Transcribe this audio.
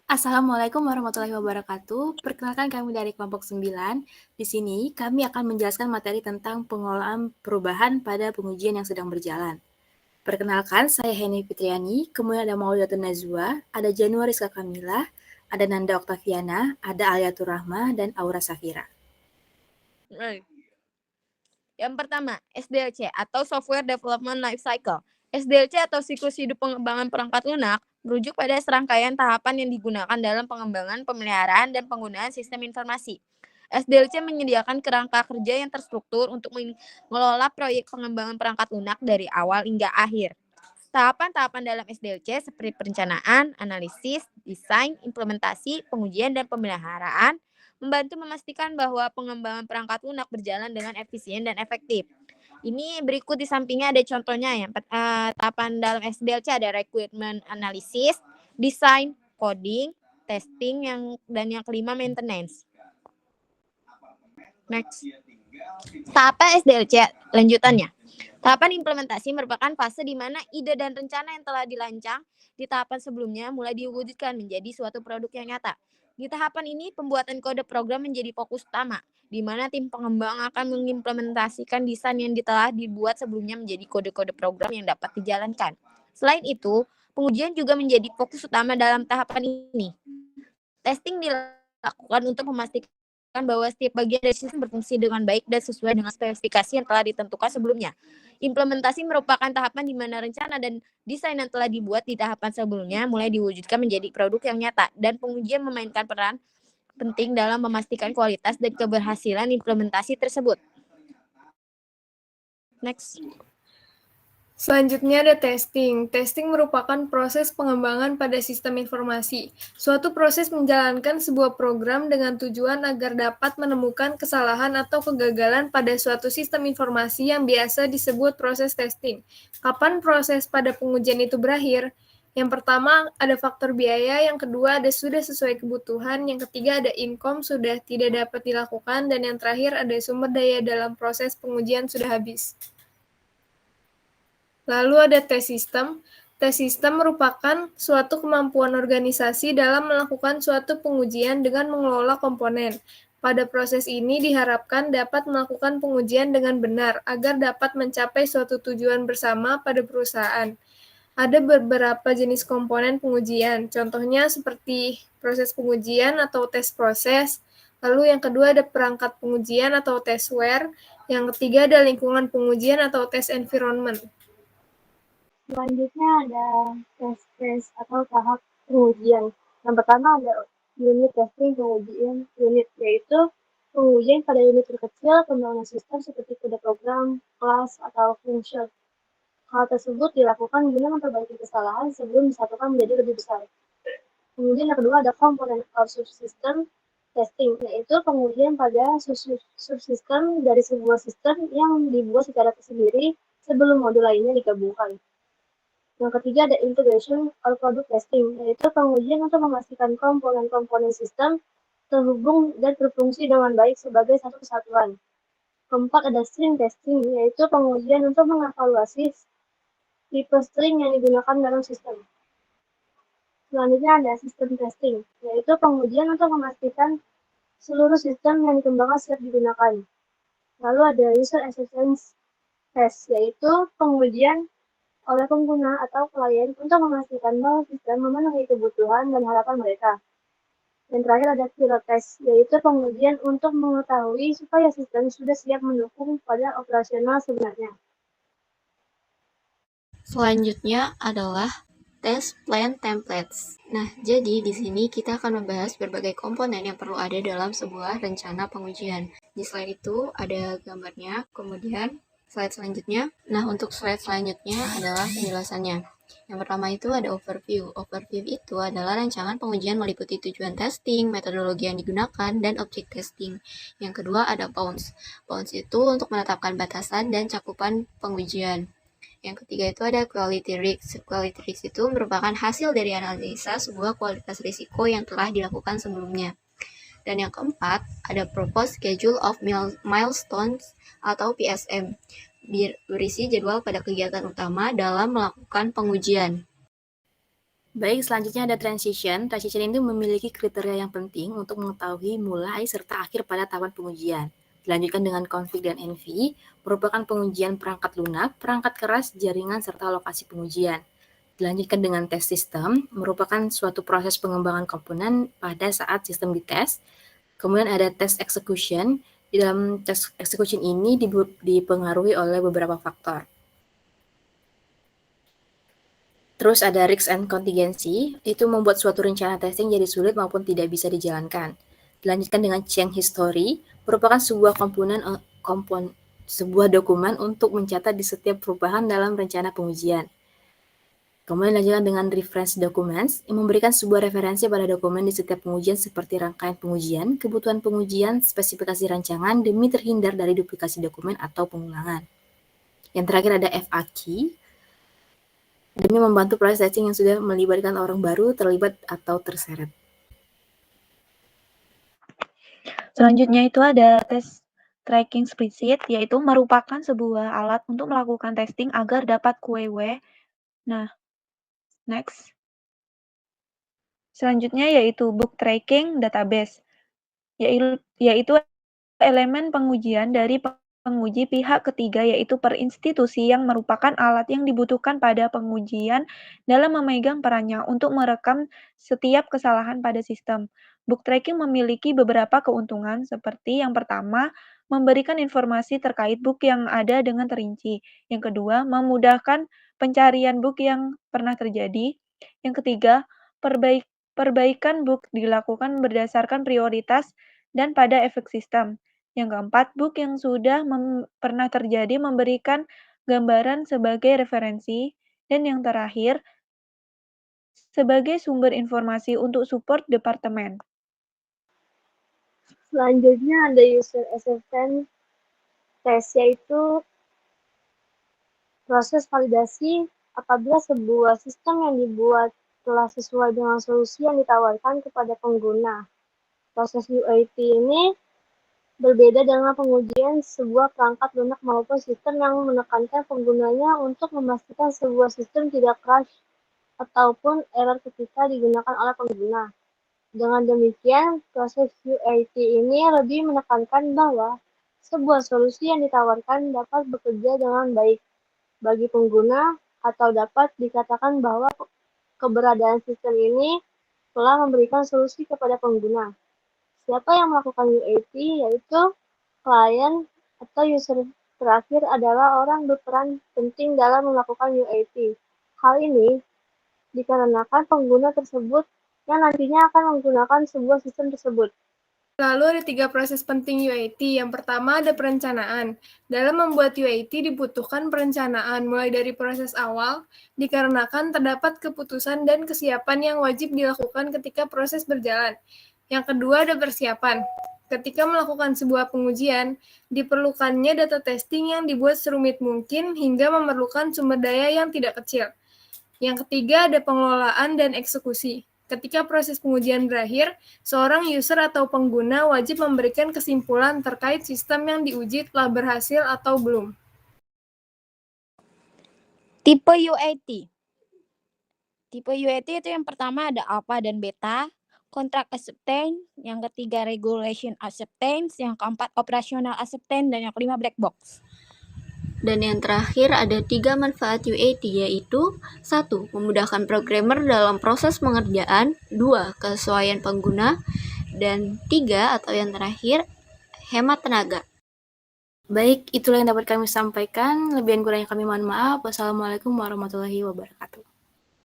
Assalamualaikum warahmatullahi wabarakatuh. Perkenalkan kami dari kelompok 9. Di sini kami akan menjelaskan materi tentang pengelolaan perubahan pada pengujian yang sedang berjalan. Perkenalkan, saya Heni Fitriani, kemudian ada Maulidatun Najwa, ada Januari Rizka Kamila, ada Nanda Oktaviana, ada Aliatur Rahma, dan Aura Safira. Yang pertama, SDLC atau Software Development Life Cycle. SDLC atau siklus hidup pengembangan perangkat lunak merujuk pada serangkaian tahapan yang digunakan dalam pengembangan, pemeliharaan, dan penggunaan sistem informasi. SDLC menyediakan kerangka kerja yang terstruktur untuk mengelola proyek pengembangan perangkat lunak dari awal hingga akhir. Tahapan-tahapan dalam SDLC seperti perencanaan, analisis, desain, implementasi, pengujian, dan pemeliharaan membantu memastikan bahwa pengembangan perangkat lunak berjalan dengan efisien dan efektif. Ini berikut di sampingnya ada contohnya ya. Tahapan dalam SDLC ada requirement analysis, desain, coding, testing, dan yang kelima maintenance. Next. Tahapan SDLC lanjutannya. Tahapan implementasi merupakan fase di mana ide dan rencana yang telah dirancang di tahapan sebelumnya mulai diwujudkan menjadi suatu produk yang nyata. Di tahapan ini, pembuatan kode program menjadi fokus utama, di mana tim pengembang akan mengimplementasikan desain yang telah dibuat sebelumnya menjadi kode-kode program yang dapat dijalankan. Selain itu, pengujian juga menjadi fokus utama dalam tahapan ini. Testing dilakukan untuk memastikan bahwa setiap bagian dari sistem berfungsi dengan baik dan sesuai dengan spesifikasi yang telah ditentukan sebelumnya. Implementasi merupakan tahapan di mana rencana dan desain yang telah dibuat di tahapan sebelumnya mulai diwujudkan menjadi produk yang nyata, dan pengujian memainkan peran penting dalam memastikan kualitas dan keberhasilan implementasi tersebut. Next. Selanjutnya ada testing. Testing merupakan proses pengembangan pada sistem informasi. Suatu proses menjalankan sebuah program dengan tujuan agar dapat menemukan kesalahan atau kegagalan pada suatu sistem informasi yang biasa disebut proses testing. Kapan proses pada pengujian itu berakhir? Yang pertama ada faktor biaya, yang kedua ada sudah sesuai kebutuhan, yang ketiga ada income sudah tidak dapat dilakukan, dan yang terakhir ada sumber daya dalam proses pengujian sudah habis. Lalu ada tes sistem. Tes sistem merupakan suatu kemampuan organisasi dalam melakukan suatu pengujian dengan mengelola komponen. Pada proses ini diharapkan dapat melakukan pengujian dengan benar agar dapat mencapai suatu tujuan bersama pada perusahaan. Ada beberapa jenis komponen pengujian, contohnya seperti proses pengujian atau tes proses. Lalu yang kedua ada perangkat pengujian atau testware. Yang ketiga ada lingkungan pengujian atau test environment. Selanjutnya ada tes atau tahap pengujian. Yang pertama ada unit testing pengujian unit, yaitu pengujian pada unit terkecil pembangunan sistem seperti kode program, kelas, atau function. Hal tersebut dilakukan guna memperbaiki kesalahan sebelum disatukan menjadi lebih besar. Kemudian yang kedua ada komponen atau subsystem testing, yaitu pengujian pada subsistem dari sebuah sistem yang dibuat secara tersendiri sebelum modul lainnya digabungkan. Yang ketiga ada integration or product testing, yaitu pengujian untuk memastikan komponen-komponen sistem terhubung dan berfungsi dengan baik sebagai satu kesatuan. Keempat ada string testing, yaitu pengujian untuk mengevaluasi tipe string yang digunakan dalam sistem. Selanjutnya ada system testing, yaitu pengujian untuk memastikan seluruh sistem yang dikembangkan siap digunakan. Lalu ada user acceptance test, yaitu pengujian oleh pengguna atau klien untuk memastikan bahwa sistem memenuhi kebutuhan dan harapan mereka. Dan terakhir ada pilot test, yaitu pengujian untuk mengetahui supaya sistem sudah siap mendukung pada operasional sebenarnya. Selanjutnya adalah test plan templates. Nah, jadi di sini kita akan membahas berbagai komponen yang perlu ada dalam sebuah rencana pengujian. Di slide itu ada gambarnya, kemudian slide selanjutnya. Nah, untuk slide selanjutnya adalah penjelasannya. Yang pertama itu ada overview. Overview itu adalah rancangan pengujian meliputi tujuan testing, metodologi yang digunakan, dan objek testing. Yang kedua ada bounds. Bounds itu untuk menetapkan batasan dan cakupan pengujian. Yang ketiga itu ada quality risk. Quality risk itu merupakan hasil dari analisa sebuah kualitas risiko yang telah dilakukan sebelumnya. Dan yang keempat, ada Proposed Schedule of Milestones atau PSM, berisi jadwal pada kegiatan utama dalam melakukan pengujian. Baik, selanjutnya ada transition. Transition ini memiliki kriteria yang penting untuk mengetahui mulai serta akhir pada tahapan pengujian. Dilanjutkan dengan config dan env, merupakan pengujian perangkat lunak, perangkat keras, jaringan, serta lokasi pengujian. Dilanjutkan dengan test system, merupakan suatu proses pengembangan komponen pada saat sistem dites. Kemudian ada test execution. Di dalam test execution ini dipengaruhi oleh beberapa faktor. Terus ada risk and contingency, itu membuat suatu rencana testing jadi sulit maupun tidak bisa dijalankan. Dilanjutkan dengan change history, merupakan sebuah sebuah dokumen untuk mencatat di setiap perubahan dalam rencana pengujian. Kemudian dilanjutkan dengan reference documents, yang memberikan sebuah referensi pada dokumen di setiap pengujian seperti rangkaian pengujian, kebutuhan pengujian, spesifikasi rancangan, demi terhindar dari duplikasi dokumen atau pengulangan. Yang terakhir ada FAQ, demi membantu proses testing yang sudah melibatkan orang baru terlibat atau terseret. Selanjutnya itu ada tes tracking spreadsheet, yaitu merupakan sebuah alat untuk melakukan testing agar dapat QW. Nah, next. Selanjutnya yaitu book tracking database, yaitu elemen pengujian dari penguji pihak ketiga, yaitu per institusi, yang merupakan alat yang dibutuhkan pada pengujian dalam memegang perannya untuk merekam setiap kesalahan pada sistem. Book tracking memiliki beberapa keuntungan, seperti yang pertama, memberikan informasi terkait book yang ada dengan terinci. Yang kedua, memudahkan pencarian book yang pernah terjadi. Yang ketiga, perbaikan book dilakukan berdasarkan prioritas dan pada efek sistem. Yang keempat, book yang sudah pernah terjadi memberikan gambaran sebagai referensi. Dan yang terakhir, sebagai sumber informasi untuk support departemen. Selanjutnya ada user acceptance test, yaitu proses validasi apabila sebuah sistem yang dibuat telah sesuai dengan solusi yang ditawarkan kepada pengguna. Proses UAT ini berbeda dengan pengujian sebuah perangkat lunak maupun sistem yang menekankan penggunanya untuk memastikan sebuah sistem tidak crash ataupun error ketika digunakan oleh pengguna. Dengan demikian, proses UAT ini lebih menekankan bahwa sebuah solusi yang ditawarkan dapat bekerja dengan baik bagi pengguna, atau dapat dikatakan bahwa keberadaan sistem ini telah memberikan solusi kepada pengguna. Siapa yang melakukan UAT, yaitu klien atau user terakhir, adalah orang berperan penting dalam melakukan UAT. Hal ini dikarenakan pengguna tersebut yang nantinya akan menggunakan sebuah sistem tersebut. Lalu ada 3 proses penting UAT. Yang pertama ada perencanaan. Dalam membuat UAT dibutuhkan perencanaan, mulai dari proses awal, dikarenakan terdapat keputusan dan kesiapan yang wajib dilakukan ketika proses berjalan. Yang kedua ada persiapan. Ketika melakukan sebuah pengujian, diperlukannya data testing yang dibuat serumit mungkin hingga memerlukan sumber daya yang tidak kecil. Yang ketiga ada pengelolaan dan eksekusi. Ketika proses pengujian berakhir, seorang user atau pengguna wajib memberikan kesimpulan terkait sistem yang diuji telah berhasil atau belum. Tipe UAT. Tipe UAT itu yang pertama ada alpha dan beta, contract acceptance, yang ketiga regulation acceptance, yang keempat operational acceptance, dan yang kelima black box. Dan yang terakhir ada 3 manfaat UAT, yaitu 1. Memudahkan programmer dalam proses pengerjaan, 2. Kesesuaian pengguna, dan 3 atau yang terakhir hemat tenaga. Baik, itulah yang dapat kami sampaikan. Lebih dan kurangnya kami mohon maaf. Wassalamualaikum warahmatullahi wabarakatuh.